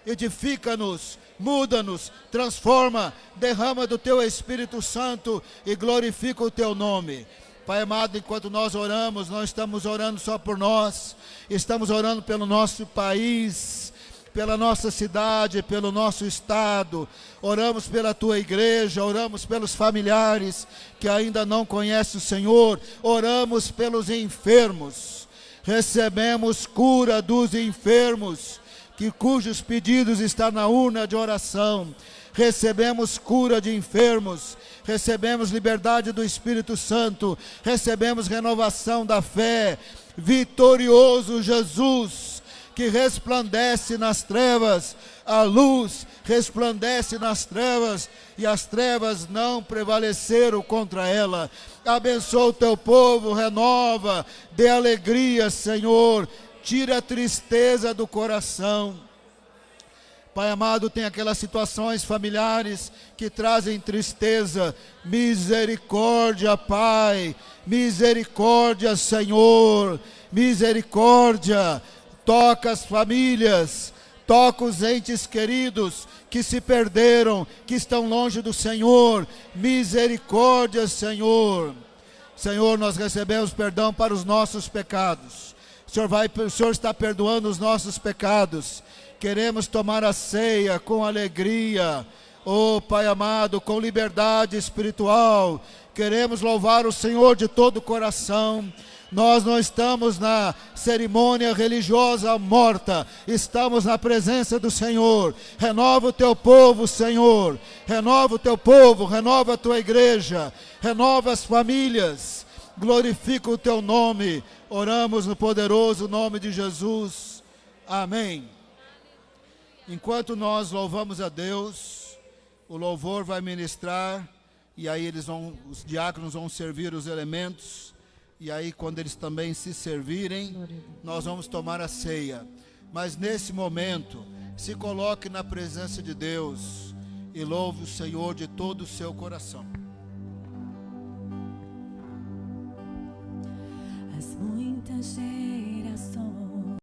edifica-nos, muda-nos, transforma, derrama do Teu Espírito Santo e glorifica o Teu nome. Pai amado, enquanto nós oramos, não estamos orando só por nós, estamos orando pelo nosso país, pela nossa cidade, pelo nosso estado. Oramos pela Tua igreja, oramos pelos familiares que ainda não conhecem o Senhor, oramos pelos enfermos. Recebemos cura dos enfermos, cujos pedidos estão na urna de oração. Recebemos cura de enfermos, recebemos liberdade do Espírito Santo, recebemos renovação da fé. Vitorioso Jesus, que resplandece nas trevas, a luz resplandece nas trevas, e as trevas não prevaleceram contra ela. Abençoa o Teu povo, renova, dê alegria, Senhor, tira a tristeza do coração. Pai amado, tem aquelas situações familiares que trazem tristeza. Misericórdia, Pai, misericórdia, Senhor, misericórdia. Toca as famílias, toca os entes queridos que se perderam, que estão longe do Senhor. Misericórdia, Senhor. Senhor, nós recebemos perdão para os nossos pecados. O Senhor está perdoando os nossos pecados. Queremos tomar a ceia com alegria, Pai amado, com liberdade espiritual. Queremos louvar o Senhor de todo o coração. Nós não estamos na cerimônia religiosa morta, estamos na presença do Senhor. Renova o Teu povo, Senhor, renova o Teu povo, renova a Tua igreja, renova as famílias, glorifica o Teu nome. Oramos no poderoso nome de Jesus, amém. Enquanto nós louvamos a Deus, o louvor vai ministrar, e aí os diáconos vão servir os elementos. E aí, quando eles também se servirem, nós vamos tomar a ceia. Mas nesse momento, se coloque na presença de Deus e louve o Senhor de todo o seu coração. As muitas gerações